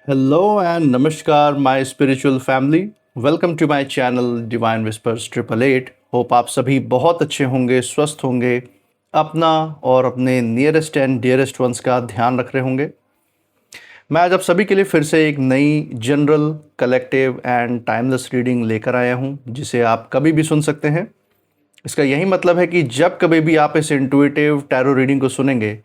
Hello and namaskar, my spiritual family. Welcome to my channel Divine Whispers 888. Hope आप सभी बहुत अच्छे होंगे, स्वस्थ होंगे, अपना और अपने नियरेस्ट एंड डियरेस्ट वंस का ध्यान रख रहे होंगे। मैं आज आप सभी के लिए फिर से एक नई general, collective and timeless reading लेकर आया हूं, जिसे आप कभी भी सुन सकते हैं। इसका यही मतलब है कि जब कभी भी आप इस इंट्यूटिव टैरो रीडिंग को सुनेंगे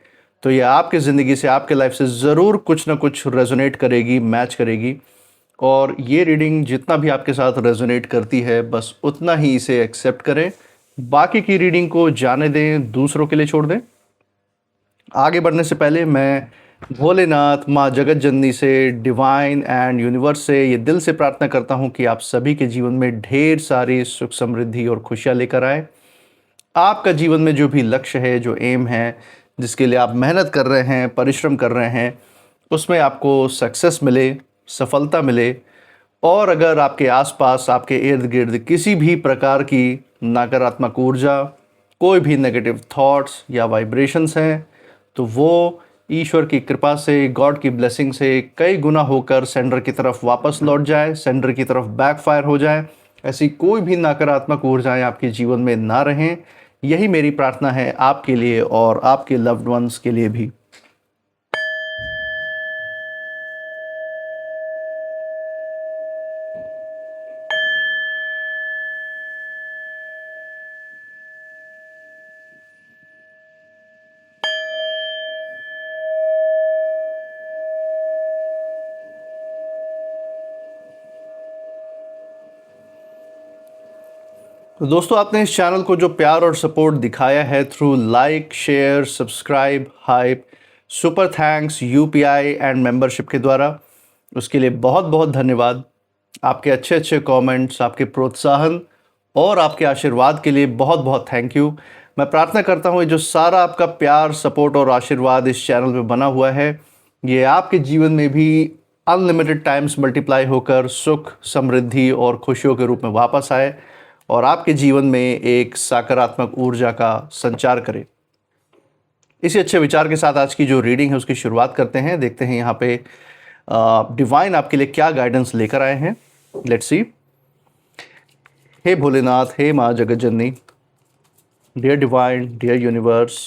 तो ये आपकी ज़िंदगी से, आपके लाइफ से ज़रूर कुछ ना कुछ रेजोनेट करेगी, मैच करेगी। और ये रीडिंग जितना भी आपके साथ रेजोनेट करती है, बस उतना ही इसे एक्सेप्ट करें। बाकी की रीडिंग को जाने दें, दूसरों के लिए छोड़ दें। आगे बढ़ने से पहले मैं भोलेनाथ, माँ जगत जननी से, डिवाइन एंड यूनिवर्स से ये दिल से प्रार्थना करता हूँ कि आप सभी के जीवन में ढेर सारी सुख, समृद्धि और खुशियाँ लेकर आए। आपका जीवन में जो भी लक्ष्य है, जो एम है, जिसके लिए आप मेहनत कर रहे हैं, परिश्रम कर रहे हैं, उसमें आपको सक्सेस मिले, सफलता मिले। और अगर आपके आसपास, आपके इर्द गिर्द किसी भी प्रकार की नकारात्मक ऊर्जा, कोई भी नेगेटिव थॉट्स या वाइब्रेशंस हैं, तो वो ईश्वर की कृपा से, गॉड की ब्लेसिंग से कई गुना होकर सेंडर की तरफ वापस लौट जाए, सेंडर की तरफ बैकफायर हो जाए। ऐसी कोई भी नकारात्मक ऊर्जाएं आपके जीवन में ना रहें। यही मेरी प्रार्थना है आपके लिए और आपके लव्ड वंस के लिए भी। तो दोस्तों, आपने इस चैनल को जो प्यार और सपोर्ट दिखाया है through like, share, subscribe, hype, super thanks, UPI and membership के द्वारा, उसके लिए बहुत बहुत धन्यवाद। आपके अच्छे अच्छे कमेंट्स, आपके प्रोत्साहन और आपके आशीर्वाद के लिए बहुत बहुत थैंक यू। मैं प्रार्थना करता हूँ ये जो सारा आपका प्यार, सपोर्ट और आशीर्वाद इस चैनल पे बना हुआ है, ये आपके जीवन में भी अनलिमिटेड टाइम्स मल्टीप्लाई होकर सुख, समृद्धि और खुशियों के रूप में वापस आए और आपके जीवन में एक सकारात्मक ऊर्जा का संचार करे। इसी अच्छे विचार के साथ आज की जो रीडिंग है उसकी शुरुआत करते हैं। देखते हैं यहाँ पे डिवाइन आपके लिए क्या गाइडेंस लेकर आए हैं। Let's see. हे भोलेनाथ, हे माँ जगत जननी, डियर डिवाइन, डियर यूनिवर्स,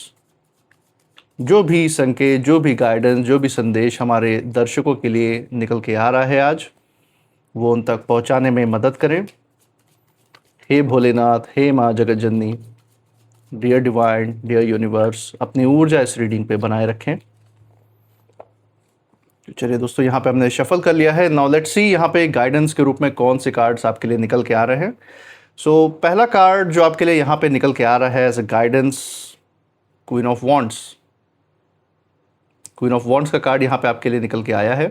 जो भी संकेत, जो भी गाइडेंस, जो भी संदेश हमारे दर्शकों के लिए निकल के आ रहा है आज, वो उन तक पहुँचाने में मदद करें। हे भोलेनाथ, हे माँ जगत जननी, डियर डिवाइन, डियर यूनिवर्स, अपनी ऊर्जा इस रीडिंग पे बनाए रखें। चलिए दोस्तों, यहाँ पे हमने शफल कर लिया है। नाउ लेट्स सी यहाँ पे गाइडेंस के रूप में कौन से कार्ड्स आपके लिए निकल के आ रहे हैं। सो पहला कार्ड जो आपके लिए यहाँ पे निकल के आ रहा है as a guidance, queen of wands. Queen of wands का कार्ड यहाँ पे आपके लिए निकल के आया है।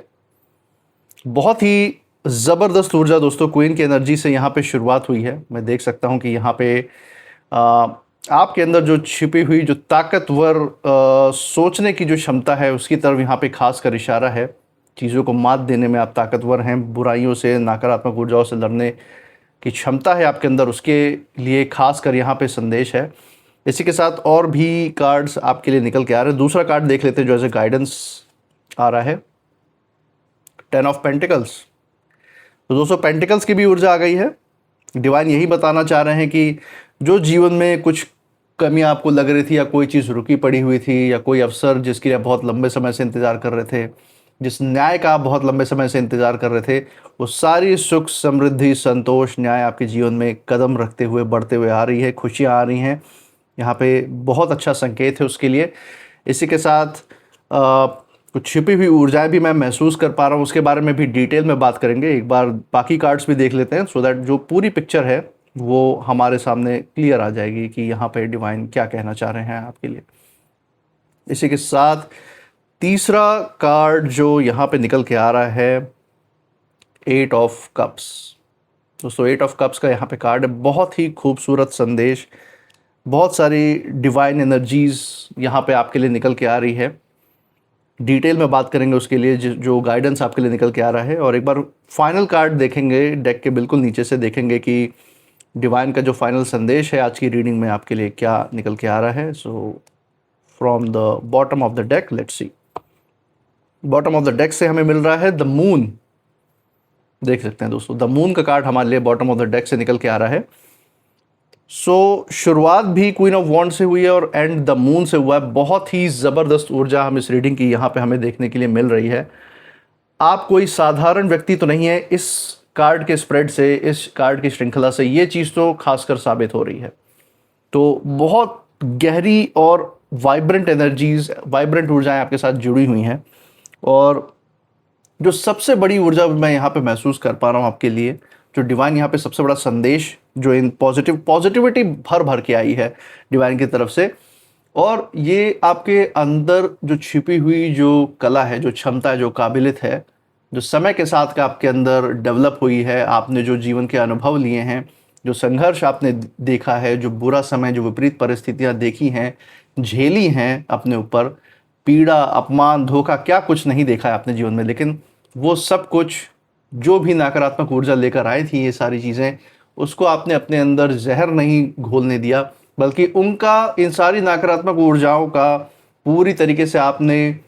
बहुत ही ज़बरदस्त ऊर्जा दोस्तों, क्वीन की एनर्जी से यहाँ पे शुरुआत हुई है। मैं देख सकता हूँ कि यहाँ पे आपके अंदर जो छिपी हुई, जो ताकतवर सोचने की जो क्षमता है, उसकी तरफ यहाँ पे खास कर इशारा है। चीज़ों को मात देने में आप ताकतवर हैं, बुराइयों से, नकारात्मक ऊर्जाओं से लड़ने की क्षमता है आपके अंदर, उसके लिए खास कर यहाँ पे संदेश है। इसी के साथ और भी कार्ड्स आपके लिए निकल के आ रहे हैं। दूसरा कार्ड देख लेते हैं जो एज ए गाइडेंस आ रहा है, 10 ऑफ पेंटिकल्स। तो दोस्तों, पेंटिकल्स की भी ऊर्जा आ गई है। डिवाइन यही बताना चाह रहे हैं कि जो जीवन में कुछ कमियां आपको लग रही थी, या कोई चीज़ रुकी पड़ी हुई थी, या कोई अवसर जिसके लिए आप बहुत लंबे समय से इंतज़ार कर रहे थे, जिस न्याय का आप बहुत लंबे समय से इंतज़ार कर रहे थे, वो सारी सुख, समृद्धि, संतोष, न्याय आपके जीवन में कदम रखते हुए, बढ़ते हुए आ रही है। खुशियाँ आ रही हैं। यहाँ पे बहुत अच्छा संकेत है उसके लिए। इसी के साथ कुछ छिपी हुई ऊर्जाएं भी मैं महसूस कर पा रहा हूँ, उसके बारे में भी डिटेल में बात करेंगे। एक बार बाकी कार्ड्स भी देख लेते हैं सो दैट जो पूरी पिक्चर है वो हमारे सामने क्लियर आ जाएगी कि यहाँ पे डिवाइन क्या कहना चाह रहे हैं आपके लिए। इसी के साथ तीसरा कार्ड जो यहाँ पे निकल के आ रहा है, 8 ऑफ कप्स। दोस्तों, 8 ऑफ कप्स का यहाँ पे कार्ड है। बहुत ही खूबसूरत संदेश, बहुत सारी डिवाइन एनर्जीज यहाँ पे आपके लिए निकल के आ रही है। डिटेल में बात करेंगे उसके लिए जो गाइडेंस आपके लिए निकल के आ रहा है। और एक बार फाइनल कार्ड देखेंगे, डेक के बिल्कुल नीचे से देखेंगे कि डिवाइन का जो फाइनल संदेश है आज की रीडिंग में आपके लिए क्या निकल के आ रहा है। So from the bottom of the deck, let's see. Bottom of the deck से हमें मिल रहा है द मून। देख सकते हैं दोस्तों, द मून का कार्ड हमारे लिए बॉटम ऑफ द डेक से निकल के आ रहा है। शुरुआत भी क्वीन ऑफ वॉन्ड से हुई है और एंड द मून से हुआ है। बहुत ही ज़बरदस्त ऊर्जा हम इस रीडिंग की यहाँ पे हमें देखने के लिए मिल रही है। आप कोई साधारण व्यक्ति तो नहीं है। इस कार्ड के स्प्रेड से, इस कार्ड की श्रृंखला से ये चीज़ तो खासकर साबित हो रही है। तो बहुत गहरी और वाइब्रेंट एनर्जीज, वाइब्रेंट ऊर्जाएं आपके साथ जुड़ी हुई हैं। और जो सबसे बड़ी ऊर्जा मैं यहाँ पे महसूस कर पा रहा हूँ आपके लिए, जो डिवाइन यहाँ पे सबसे बड़ा संदेश जो इन पॉजिटिविटी भर भर के आई है डिवाइन की तरफ से, और ये आपके अंदर जो छिपी हुई जो कला है, जो क्षमता है, जो काबिलियत है, जो समय के साथ का आपके अंदर डेवलप हुई है, आपने जो जीवन के अनुभव लिए हैं, जो संघर्ष आपने देखा है, जो बुरा समय, जो विपरीत परिस्थितियां देखी हैं, झेली हैं अपने ऊपर, पीड़ा, अपमान, धोखा, क्या कुछ नहीं देखा है आपने जीवन में, लेकिन वो सब कुछ जो भी नकारात्मक ऊर्जा लेकर आई थी, ये सारी चीज़ें, उसको आपने अपने अंदर जहर नहीं घोलने दिया, बल्कि उनका, इन सारी नकारात्मक ऊर्जाओं का पूरी तरीके से आपने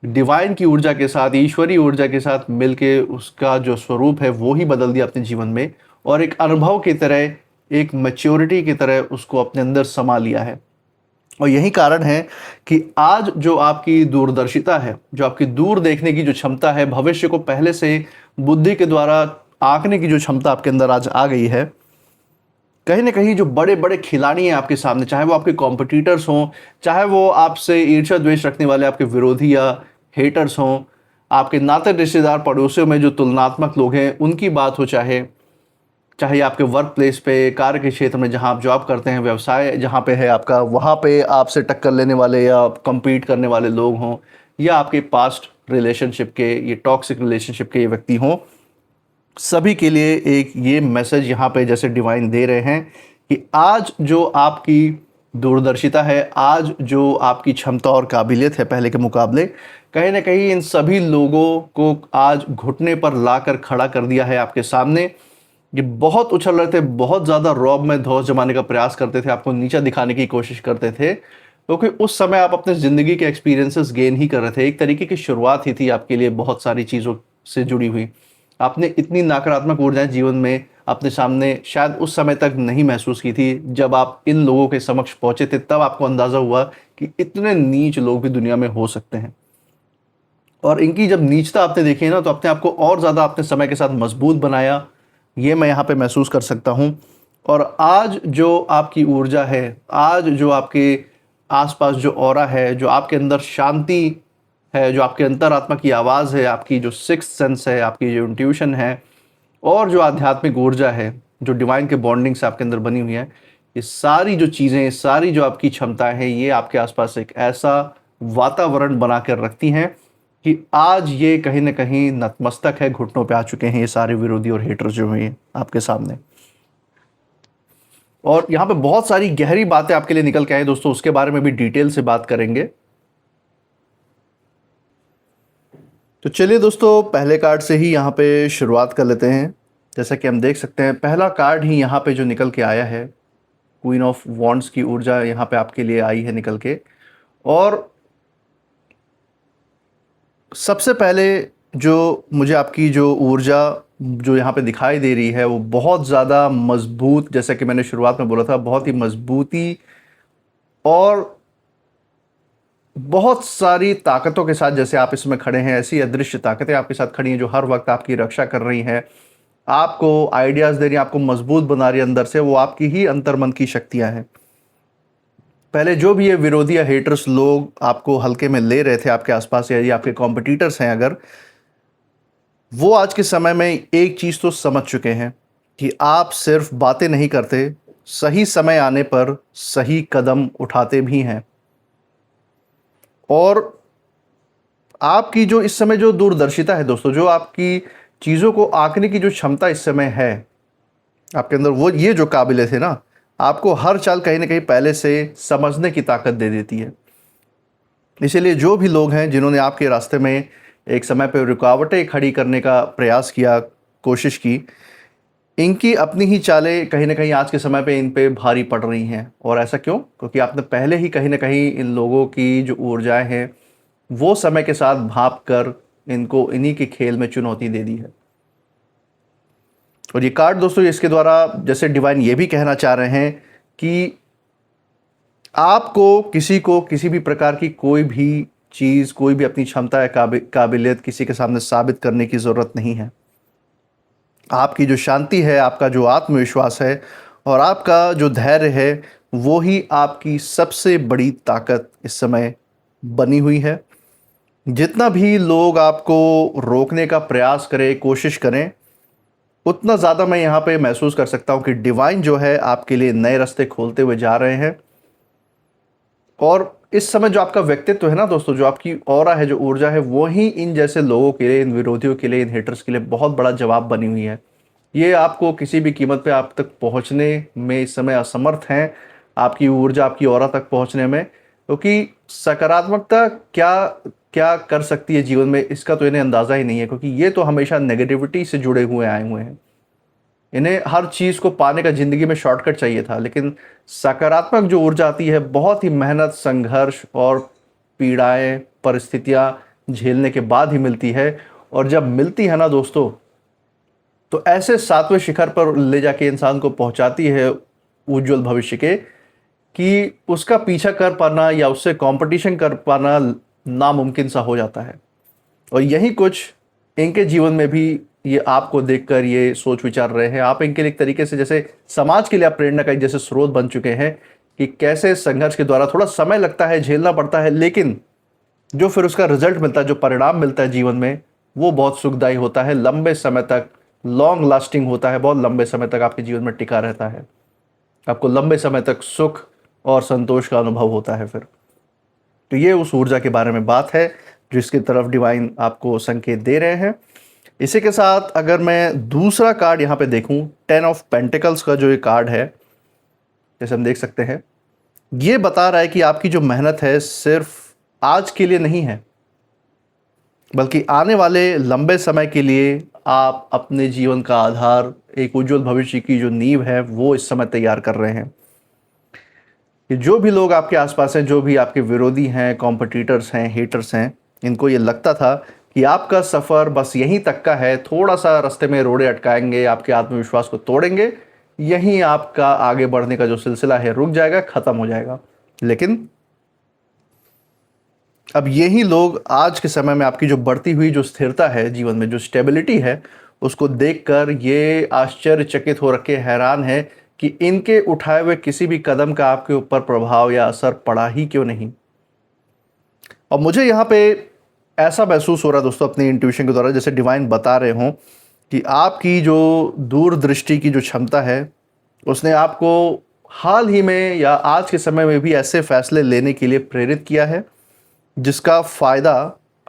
डिवाइन की ऊर्जा के साथ, ईश्वरीय ऊर्जा के साथ मिलके उसका जो स्वरूप है वो ही बदल दिया अपने जीवन में, और एक अनुभव की तरह, एक मैच्योरिटी की तरह उसको अपने अंदर समा लिया है। और यही कारण है कि आज जो आपकी दूरदर्शिता है, जो आपकी दूर देखने की जो क्षमता है, भविष्य को पहले से बुद्धि के द्वारा आंकने की जो क्षमता आपके अंदर आज आ गई है, कहीं ना कहीं जो बड़े बड़े खिलाड़ी हैं आपके सामने, चाहे वो आपके कॉम्पिटिटर्स हों, चाहे वो आपसे ईर्ष्या द्वेष रखने वाले आपके विरोधी या हेटर्स हों, आपके नाते रिश्तेदार पड़ोसियों में जो तुलनात्मक लोग हैं उनकी बात हो, चाहे चाहे आपके वर्क प्लेस पे, कार्य के क्षेत्र में जहां आप जॉब करते हैं, व्यवसाय जहां पे है आपका, वहां पे आपसे टक्कर लेने वाले या कम्पीट करने वाले लोग हों, या आपके पास्ट रिलेशनशिप के, ये टॉक्सिक रिलेशनशिप के ये व्यक्ति हों, सभी के लिए एक ये मैसेज यहाँ पे जैसे डिवाइन दे रहे हैं कि आज जो आपकी दूरदर्शिता है, आज जो आपकी क्षमता और काबिलियत है पहले के मुकाबले, कहीं ना कहीं इन सभी लोगों को आज घुटने पर लाकर खड़ा कर दिया है आपके सामने। ये बहुत उछल रहे थे, बहुत ज़्यादा रौब में धौंस जमाने का प्रयास करते थे, आपको नीचा दिखाने की कोशिश करते थे, क्योंकि उस समय आप अपने ज़िंदगी के एक्सपीरियंसेस गेन ही कर रहे थे। एक तरीके की शुरुआत ही थी आपके लिए बहुत सारी चीज़ों से जुड़ी हुई। आपने इतनी नकारात्मक ऊर्जाएं जीवन में अपने सामने शायद उस समय तक नहीं महसूस की थी। जब आप इन लोगों के समक्ष पहुंचे थे तब आपको अंदाज़ा हुआ कि इतने नीच लोग भी दुनिया में हो सकते हैं। और इनकी जब नीचता आपने देखी है ना, तो अपने आप को और ज़्यादा अपने समय के साथ मजबूत बनाया, ये मैं यहाँ पे महसूस कर सकता हूँ। और आज जो आपकी ऊर्जा है, आज जो आपके आसपास जो ऑरा है, जो आपके अंदर शांति है, जो आपके अंतरात्मा की आवाज़ है, आपकी जो सिक्स्थ सेंस है, आपकी जो इंट्यूशन है, और जो आध्यात्मिक ऊर्जा है, जो डिवाइन के बॉन्डिंग से आपके अंदर बनी हुई है, ये सारी जो चीज़ें, सारी जो आपकी क्षमताएं हैं, ये आपके आसपास एक ऐसा वातावरण बना कर रखती हैं कि आज ये कहीं ना कहीं नतमस्तक है, घुटनों पे आ चुके हैं ये सारे विरोधी और हेटर जो हैं आपके सामने। और यहाँ पे बहुत सारी गहरी बातें आपके लिए निकल के आई दोस्तों, उसके बारे में भी डिटेल से बात करेंगे। तो चलिए दोस्तों, पहले कार्ड से ही यहाँ पे शुरुआत कर लेते हैं। जैसा कि हम देख सकते हैं, पहला कार्ड ही यहाँ पे जो निकल के आया है, क्वीन ऑफ वॉन्ड्स की ऊर्जा यहाँ पे आपके लिए आई है निकल के। और सबसे पहले जो मुझे आपकी जो ऊर्जा जो यहाँ पे दिखाई दे रही है वो बहुत ज़्यादा मजबूत, जैसा कि मैंने शुरुआत में बोला था, बहुत ही मजबूती और बहुत सारी ताकतों के साथ जैसे आप इसमें खड़े हैं, ऐसी अदृश्य ताकतें आपके साथ खड़ी हैं जो हर वक्त आपकी रक्षा कर रही हैं, आपको आइडियाज़ दे रही हैं, आपको मजबूत बना रही है अंदर से। वो आपकी ही अंतर्मन की शक्तियाँ हैं। पहले जो भी ये विरोधी या हेटर्स लोग आपको हल्के में ले रहे थे आपके आसपास, या ये आपके कॉम्पिटिटर्स हैं अगर, वो आज के समय में एक चीज़ तो समझ चुके हैं कि आप सिर्फ बातें नहीं करते, सही समय आने पर सही कदम उठाते भी हैं। और आपकी जो इस समय जो दूरदर्शिता है दोस्तों, जो आपकी चीज़ों को आंकने की जो क्षमता इस समय है आपके अंदर, वो ये जो काबिलियत है ना, आपको हर चाल कहीं ना कहीं पहले से समझने की ताकत दे देती है। इसीलिए जो भी लोग हैं जिन्होंने आपके रास्ते में एक समय पर रुकावटें खड़ी करने का प्रयास किया, कोशिश की, इनकी अपनी ही चालें कहीं ना कहीं आज के समय पे इन पे भारी पड़ रही हैं। और ऐसा क्यों? क्योंकि आपने पहले ही कहीं ना कहीं इन लोगों की जो ऊर्जाएं हैं वो समय के साथ भाप कर इनको इन्हीं के खेल में चुनौती दे दी है। और ये कार्ड दोस्तों इसके द्वारा जैसे डिवाइन ये भी कहना चाह रहे हैं कि आपको किसी को किसी भी प्रकार की कोई भी चीज़, कोई भी अपनी क्षमता या काबिलियत किसी के सामने साबित करने की ज़रूरत नहीं है। आपकी जो शांति है, आपका जो आत्मविश्वास है और आपका जो धैर्य है, वो ही आपकी सबसे बड़ी ताकत इस समय बनी हुई है। जितना भी लोग आपको रोकने का प्रयास करें, कोशिश करें, उतना ज़्यादा मैं यहाँ पे महसूस कर सकता हूँ कि डिवाइन जो है आपके लिए नए रास्ते खोलते हुए जा रहे हैं। और इस समय जो आपका व्यक्तित्व है ना दोस्तों, जो आपकी ऑरा है, जो ऊर्जा है, वो ही इन जैसे लोगों के लिए, इन विरोधियों के लिए, इन हेटर्स के लिए बहुत बड़ा जवाब बनी हुई है। ये आपको किसी भी कीमत पे आप तक पहुंचने में इस समय असमर्थ हैं, आपकी ऊर्जा, आपकी ऑरा तक पहुंचने में, क्योंकि सकारात्मकता क्या क्या कर सकती है जीवन में, इसका तो इन्हें अंदाज़ा ही नहीं है, क्योंकि ये तो हमेशा नेगेटिविटी से जुड़े हुए आए हुए हैं। इन्हें हर चीज़ को पाने का ज़िंदगी में शॉर्टकट चाहिए था, लेकिन सकारात्मक जो ऊर्जा आती है बहुत ही मेहनत, संघर्ष और पीड़ाएं, परिस्थितियां झेलने के बाद ही मिलती है। और जब मिलती है ना दोस्तों, तो ऐसे सातवें शिखर पर ले जाके इंसान को पहुंचाती है उज्जवल भविष्य के, कि उसका पीछा कर पाना या उससे कंपटीशन कर पाना नामुमकिन सा हो जाता है। और यही कुछ इनके जीवन में भी ये आपको देखकर ये सोच विचार रहे हैं। आप इनके लिए एक तरीके से जैसे समाज के लिए आप प्रेरणा का एक जैसे स्रोत बन चुके हैं, कि कैसे संघर्ष के द्वारा थोड़ा समय लगता है, झेलना पड़ता है, लेकिन जो फिर उसका रिजल्ट मिलता है, जो परिणाम मिलता है जीवन में, वो बहुत सुखदायी होता है, लंबे समय तक लॉन्ग लास्टिंग होता है, बहुत लंबे समय तक आपके जीवन में टिका रहता है, आपको लंबे समय तक सुख और संतोष का अनुभव होता है फिर। तो ये उस ऊर्जा के बारे में बात है जिसकी तरफ डिवाइन आपको संकेत दे रहे हैं। इसी के साथ अगर मैं दूसरा कार्ड यहाँ पे देखूं, 10 ऑफ पेंटिकल्स का जो ये कार्ड है, जैसे हम देख सकते हैं, ये बता रहा है कि आपकी जो मेहनत है सिर्फ आज के लिए नहीं है, बल्कि आने वाले लंबे समय के लिए आप अपने जीवन का आधार, एक उज्जवल भविष्य की जो नींव है, वो इस समय तैयार कर रहे हैं। कि जो भी लोग आपके आसपास हैं, जो भी आपके विरोधी हैं, कॉम्पिटिटर्स हैं, हेटर्स हैं, इनको ये लगता था कि आपका सफ़र बस यहीं तक का है, थोड़ा सा रास्ते में रोड़े अटकाएंगे, आपके आत्मविश्वास को तोड़ेंगे, यहीं आपका आगे बढ़ने का जो सिलसिला है रुक जाएगा, ख़त्म हो जाएगा। लेकिन अब यही लोग आज के समय में आपकी जो बढ़ती हुई जो स्थिरता है जीवन में, जो स्टेबिलिटी है, उसको देखकर ये आश्चर्यचकित हो रखे, हैरान है कि इनके उठाए हुए किसी भी कदम का आपके ऊपर प्रभाव या असर पड़ा ही क्यों नहीं। और मुझे यहाँ पे ऐसा महसूस हो रहा है दोस्तों, अपनी इंट्यूशन के द्वारा, जैसे डिवाइन बता रहे हों कि आपकी जो दूरदृष्टि की जो क्षमता है, उसने आपको हाल ही में या आज के समय में भी ऐसे फैसले लेने के लिए प्रेरित किया है, जिसका फ़ायदा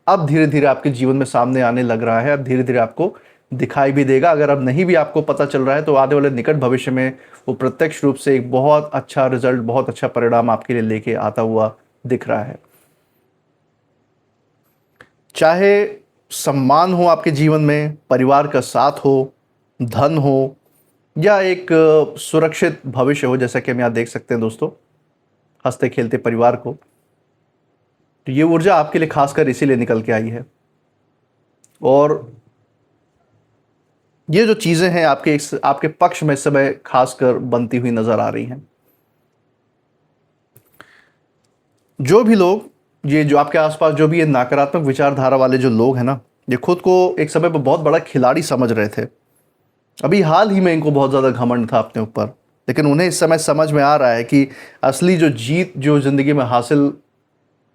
अब धीरे धीरे आपके जीवन में सामने आने लग रहा है, अब धीरे धीरे आपको दिखाई भी देगा। अगर अब नहीं भी आपको पता चल रहा है, तो आने वाले निकट भविष्य में वो प्रत्यक्ष रूप से एक बहुत अच्छा रिजल्ट, बहुत अच्छा परिणाम आपके लिए लेके आता हुआ दिख रहा है। चाहे सम्मान हो आपके जीवन में, परिवार का साथ हो, धन हो, या एक सुरक्षित भविष्य हो, जैसा कि हम यहाँ देख सकते हैं दोस्तों, हंसते खेलते परिवार को, तो ये ऊर्जा आपके लिए खासकर इसीलिए निकल के आई है। और ये जो चीज़ें हैं आपके पक्ष में इस समय खासकर बनती हुई नजर आ रही हैं। जो भी लोग, ये जो आपके आसपास जो भी ये नकारात्मक विचारधारा वाले जो लोग हैं ना, ये खुद को एक समय पर बहुत बड़ा खिलाड़ी समझ रहे थे। अभी हाल ही में इनको बहुत ज़्यादा घमंड था अपने ऊपर, लेकिन उन्हें इस समय समझ में आ रहा है कि असली जो जीत जो ज़िंदगी में हासिल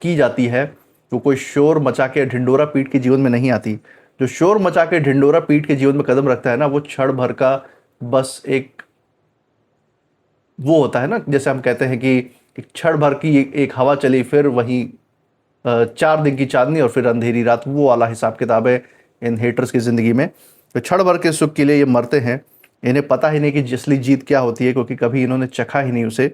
की जाती है, वो कोई शोर मचा के ढिंडोरा पीट के जीवन में नहीं आती। जो शोर मचा के ढिंडोरा पीट के जीवन में कदम रखता है ना, वो क्षण भर का बस एक वो होता है ना, जैसे हम कहते हैं कि एक क्षण भर की एक हवा चली, फिर वही 4 दिन की चांदनी और फिर अंधेरी रात, वो वाला हिसाब किताब है इन हेटर्स की ज़िंदगी में। तो क्षण भर के सुख के लिए ये मरते हैं, इन्हें पता ही नहीं कि असली जीत क्या होती है, क्योंकि कभी इन्होंने चखा ही नहीं उसे।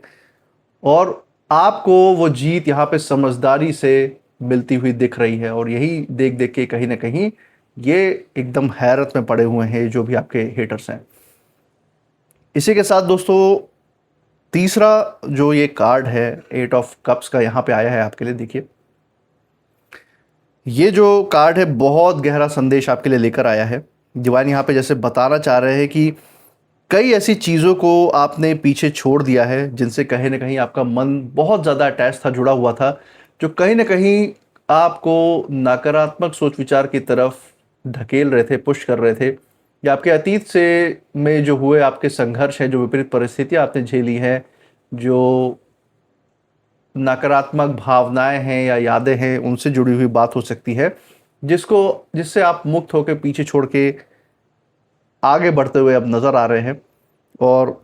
और आपको वो जीत यहाँ पे समझदारी से मिलती हुई दिख रही है, और यही देख देख के कहीं ना कहीं ये एकदम हैरत में पड़े हुए हैं जो भी आपके हेटर्स हैं। इसी के साथ दोस्तों, तीसरा जो ये कार्ड है 8 ऑफ कप्स का यहाँ पे आया है आपके लिए, देखिए, ये जो कार्ड है बहुत गहरा संदेश आपके लिए लेकर आया है। डिवाइन यहाँ पे जैसे बताना चाह रहे हैं कि कई ऐसी चीज़ों को आपने पीछे छोड़ दिया है जिनसे कहीं ना कहीं आपका मन बहुत ज़्यादा अटैच था, जुड़ा हुआ था, जो कहीं ना कहीं आपको नकारात्मक सोच विचार की तरफ ढकेल रहे थे, पुश कर रहे थे, या आपके अतीत से में जो हुए आपके संघर्ष हैं, जो विपरीत परिस्थितियां आपने झेली हैं, जो नकारात्मक भावनाएं हैं या यादें हैं, उनसे जुड़ी हुई बात हो सकती है, जिससे आप मुक्त होकर पीछे छोड़ के आगे बढ़ते हुए अब नज़र आ रहे हैं। और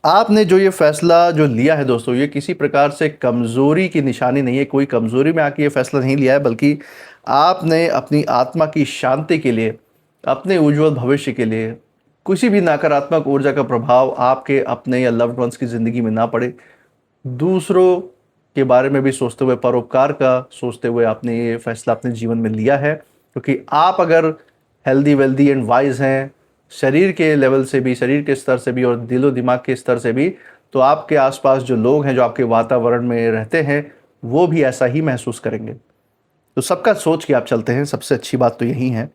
आपने जो ये फैसला जो लिया है दोस्तों, ये किसी प्रकार से कमज़ोरी की निशानी नहीं है, कोई कमज़ोरी में आके ये फैसला नहीं लिया है, बल्कि आपने अपनी आत्मा की शांति के लिए, अपने उज्जवल भविष्य के लिए, किसी भी नकारात्मक ऊर्जा का प्रभाव आपके अपने या लव्ड वंस की ज़िंदगी में ना पड़े, दूसरों के बारे में भी सोचते हुए, परोपकार का सोचते हुए आपने ये फैसला अपने जीवन में लिया है। क्योंकि आप अगर हेल्दी वेल्दी एंड वाइज हैं, शरीर के लेवल से भी, शरीर के स्तर से भी और दिलो दिमाग के स्तर से भी, तो आपके आसपास जो लोग हैं, जो आपके वातावरण में रहते हैं, वो भी ऐसा ही महसूस करेंगे। तो सबका सोच के आप चलते हैं, सबसे अच्छी बात तो यही है।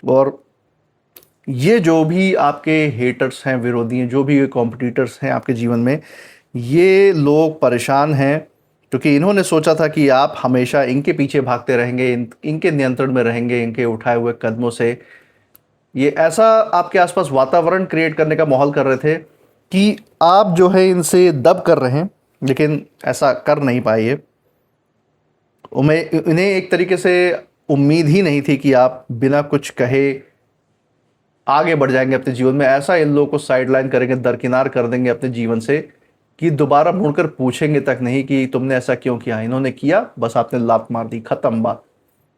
और ये जो भी आपके हेटर्स हैं, विरोधी हैं, जो भी कॉम्पिटिटर्स हैं आपके जीवन में, ये लोग परेशान हैं क्योंकि इन्होंने सोचा था कि आप हमेशा इनके पीछे भागते रहेंगे, इनके नियंत्रण में रहेंगे, इनके उठाए हुए कदमों से। ये ऐसा आपके आसपास वातावरण क्रिएट करने का माहौल कर रहे थे कि आप जो है इनसे दब कर रहे हैं, लेकिन ऐसा कर नहीं पाए। ये इन्हें एक तरीके से उम्मीद ही नहीं थी कि आप बिना कुछ कहे आगे बढ़ जाएंगे अपने जीवन में। ऐसा इन लोगों को साइडलाइन करेंगे, दरकिनार कर देंगे अपने जीवन से, कि दोबारा मुड़कर पूछेंगे तक नहीं कि तुमने ऐसा क्यों किया। इन्होंने किया, बस आपने लात मार दी, खत्म बात।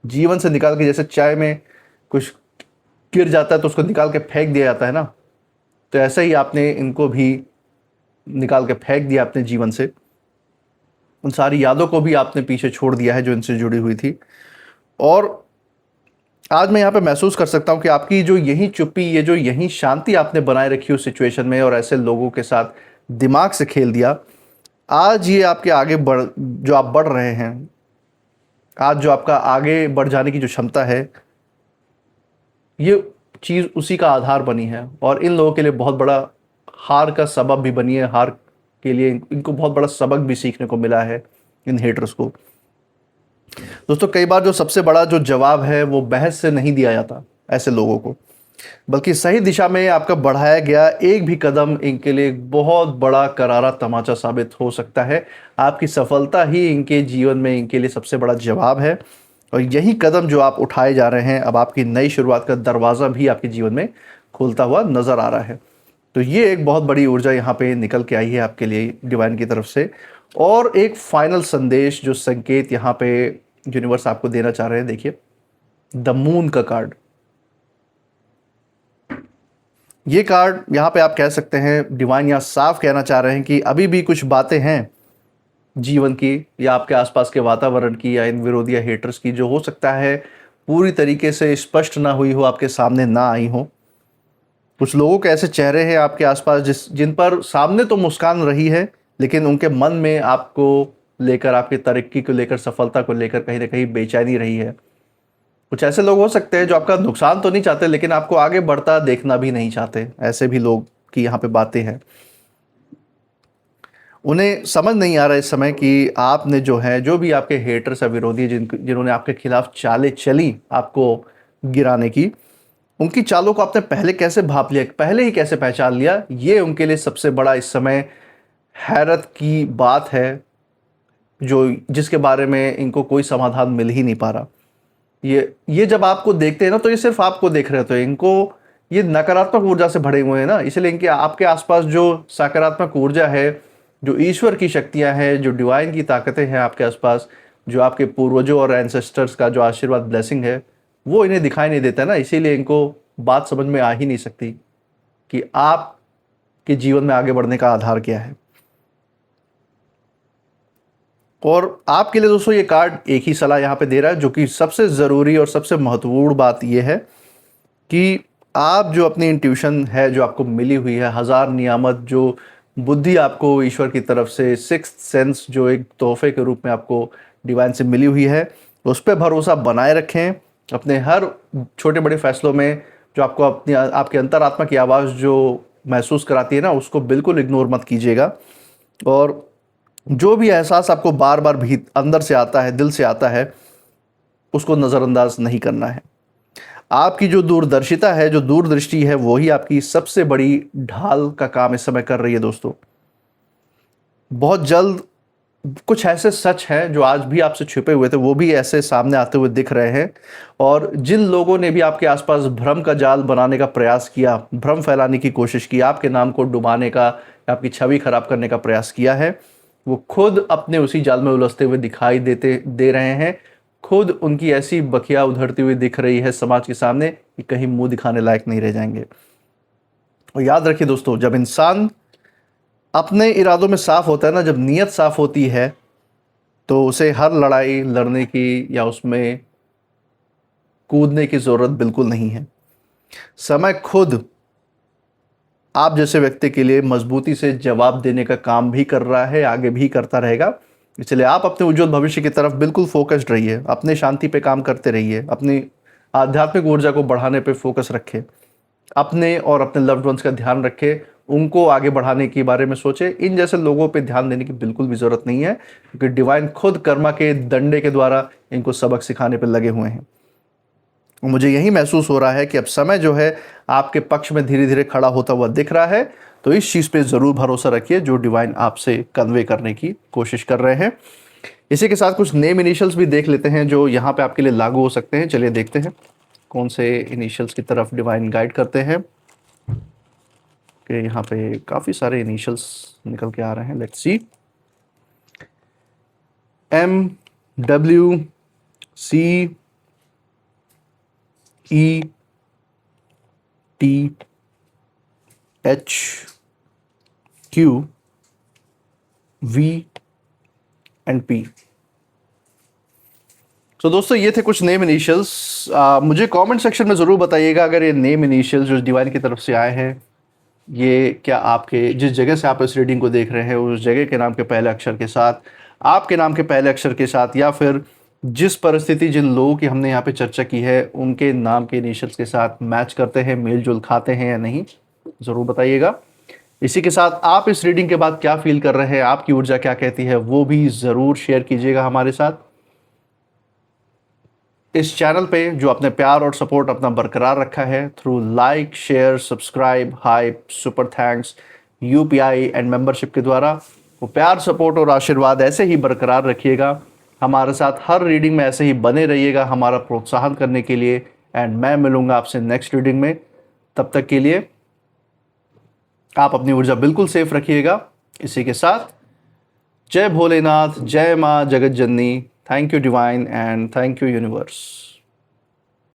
जीवन से निकाल के, जैसे चाय में कुछ गिर जाता है तो उसको निकाल के फेंक दिया जाता है ना, तो ऐसे ही आपने इनको भी निकाल के फेंक दिया अपने जीवन से। उन सारी यादों को भी आपने पीछे छोड़ दिया है जो इनसे जुड़ी हुई थी। और आज मैं यहाँ पे महसूस कर सकता हूँ कि आपकी जो यही चुप्पी, ये जो यही शांति आपने बनाए रखी उस सिचुएशन में और ऐसे लोगों के साथ दिमाग से खेल दिया, आज ये आपके आगे जो आप बढ़ रहे हैं, आज जो आपका आगे बढ़ जाने की जो क्षमता है, ये चीज़ उसी का आधार बनी है। और इन लोगों के लिए बहुत बड़ा हार का सबब भी बनी है। हार के लिए इनको बहुत बड़ा सबक भी सीखने को मिला है, इन हेटर्स को। दोस्तों, कई बार जो सबसे बड़ा जो जवाब है वो बहस से नहीं दिया जाता ऐसे लोगों को, बल्कि सही दिशा में आपका बढ़ाया गया एक भी कदम इनके लिए एक बहुत बड़ा करारा तमाचा साबित हो सकता है। आपकी सफलता ही इनके जीवन में इनके लिए सबसे बड़ा जवाब है। और यही कदम जो आप उठाए जा रहे हैं, अब आपकी नई शुरुआत का दरवाज़ा भी आपके जीवन में खुलता हुआ नज़र आ रहा है। तो ये एक बहुत बड़ी ऊर्जा यहाँ पे निकल के आई है आपके लिए डिवाइन की तरफ से। और एक फाइनल संदेश, जो संकेत यहाँ पे यूनिवर्स आपको देना चाह रहे हैं, देखिए, द मून का कार्ड। ये कार्ड यहाँ पे आप कह सकते हैं डिवाइन यहाँ साफ कहना चाह रहे हैं कि अभी भी कुछ बातें हैं जीवन की या आपके आसपास के वातावरण की या इन विरोधी या हेटर्स की, जो हो सकता है पूरी तरीके से स्पष्ट ना हुई हो, आपके सामने ना आई हो। कुछ लोगों के ऐसे चेहरे हैं आपके आसपास जिन पर सामने तो मुस्कान रही है, लेकिन उनके मन में आपको लेकर, आपकी तरक्की को लेकर, सफलता को लेकर कहीं ना कहीं बेचैनी रही है। कुछ ऐसे लोग हो सकते हैं जो आपका नुकसान तो नहीं चाहते, लेकिन आपको आगे बढ़ता देखना भी नहीं चाहते। ऐसे भी लोग की यहाँ पे बातें हैं। उन्हें समझ नहीं आ रहा इस समय कि आपने जो है, जो भी आपके हेटर्स या विरोधी जिन्होंने आपके खिलाफ चालें चली आपको गिराने की, उनकी चालों को आपने पहले कैसे भाप लिया, पहले ही कैसे पहचान लिया, ये उनके लिए सबसे बड़ा इस समय हैरत की बात है, जिसके बारे में इनको कोई समाधान मिल ही नहीं पा रहा। ये जब आपको देखते हैं ना, तो ये सिर्फ आपको देख रहे होते हैं। इनको ये नकारात्मक ऊर्जा से भरे हुए हैं ना, इसलिए इनके आपके आसपास जो सकारात्मक ऊर्जा है, जो ईश्वर की शक्तियां हैं, जो डिवाइन की ताकतें हैं आपके आसपास, जो आपके पूर्वजों और एंसेस्टर्स का जो आशीर्वाद, ब्लेसिंग है, वो इन्हें दिखाई नहीं देता ना। इसीलिए इनको बात समझ में आ ही नहीं सकती कि आपके जीवन में आगे बढ़ने का आधार क्या है। और आपके लिए दोस्तों, ये कार्ड एक ही सलाह यहाँ पे दे रहा है, जो कि सबसे ज़रूरी और सबसे महत्वपूर्ण बात ये है कि आप जो अपनी इंट्यूशन है, जो आपको मिली हुई है, हज़ार नियामत जो बुद्धि आपको ईश्वर की तरफ से, सिक्स्थ सेंस जो एक तोहफे के रूप में आपको डिवाइन से मिली हुई है, उस पर भरोसा बनाए रखें। अपने हर छोटे बड़े फैसलों में जो आपको अपनी आपके अंतरात्मा की आवाज़ जो महसूस कराती है ना, उसको बिल्कुल इग्नोर मत कीजिएगा। और जो भी एहसास आपको बार बार भी अंदर से आता है, दिल से आता है, उसको नज़रअंदाज नहीं करना है। आपकी जो दूरदर्शिता है, जो दूरदृष्टि है, वो ही आपकी सबसे बड़ी ढाल का काम इस समय कर रही है दोस्तों। बहुत जल्द कुछ ऐसे सच हैं जो आज भी आपसे छुपे हुए थे, वो भी ऐसे सामने आते हुए दिख रहे हैं। और जिन लोगों ने भी आपके आसपास भ्रम का जाल बनाने का प्रयास किया, भ्रम फैलाने की कोशिश की, आपके नाम को डुबाने का, आपकी छवि खराब करने का प्रयास किया है, वो खुद अपने उसी जाल में उलझते हुए दिखाई दे रहे हैं। खुद उनकी ऐसी बखिया उधरती हुई दिख रही है समाज के सामने कि कहीं मुंह दिखाने लायक नहीं रह जाएंगे। और याद रखिए दोस्तों, जब इंसान अपने इरादों में साफ होता है ना, जब नीयत साफ होती है, तो उसे हर लड़ाई लड़ने की या उसमें कूदने की ज़रूरत बिल्कुल नहीं है। समय खुद आप जैसे व्यक्ति के लिए मजबूती से जवाब देने का काम भी कर रहा है, आगे भी करता रहेगा। इसलिए आप अपने उज्जवल भविष्य की तरफ बिल्कुल फोकस्ड रहिए, अपने शांति पे काम करते रहिए, अपनी आध्यात्मिक ऊर्जा को बढ़ाने पे फोकस रखें, अपने और अपने लव्ड वंस का ध्यान रखें, उनको आगे बढ़ाने के बारे में सोचें। इन जैसे लोगों पे ध्यान देने की बिल्कुल भी ज़रूरत नहीं है, क्योंकि डिवाइन खुद कर्मा के डंडे के द्वारा इनको सबक सिखाने पर लगे हुए हैं। मुझे यही महसूस हो रहा है कि अब समय जो है आपके पक्ष में धीरे धीरे खड़ा होता हुआ दिख रहा है। तो इस चीज़ पे ज़रूर भरोसा रखिए जो डिवाइन आपसे कन्वे करने की कोशिश कर रहे हैं। इसी के साथ कुछ नेम इनिशियल्स भी देख लेते हैं जो यहाँ पे आपके लिए लागू हो सकते हैं। चलिए देखते हैं कौन से इनिशियल्स की तरफ डिवाइन गाइड करते हैं। कि यहाँ पे काफ़ी सारे इनिशियल्स निकल के आ रहे हैं। Let's see. MWC ETHQV and P। तो दोस्तों ये थे कुछ नेम इनिशियल्स। मुझे कमेंट सेक्शन में ज़रूर बताइएगा अगर ये नेम इनिशियल्स जो डिवाइन की तरफ से आए हैं, ये क्या आपके जिस जगह से आप इस रीडिंग को देख रहे हैं उस जगह के नाम के पहले अक्षर के साथ, आपके नाम के पहले अक्षर के साथ, या फिर जिस परिस्थिति जिन लोगों की हमने यहाँ पे चर्चा की है उनके नाम के इनिशियल्स के साथ मैच करते हैं, मेल जोल खाते हैं या नहीं, ज़रूर बताइएगा। इसी के साथ आप इस रीडिंग के बाद क्या फील कर रहे हैं, आपकी ऊर्जा क्या कहती है, वो भी ज़रूर शेयर कीजिएगा हमारे साथ। इस चैनल पे जो अपने प्यार और सपोर्ट अपना बरकरार रखा है through like, share, subscribe, hype, super thanks, UPI and membership के द्वारा, वो प्यार, सपोर्ट और आशीर्वाद ऐसे ही बरकरार रखिएगा। हमारे साथ हर रीडिंग में ऐसे ही बने रहिएगा हमारा प्रोत्साहन करने के लिए। एंड मैं मिलूंगा आपसे नेक्स्ट रीडिंग में। तब तक के लिए आप अपनी ऊर्जा बिल्कुल सेफ रखिएगा। इसी के साथ जय भोलेनाथ, जय माँ जगत जननी। Thank you divine and thank you universe.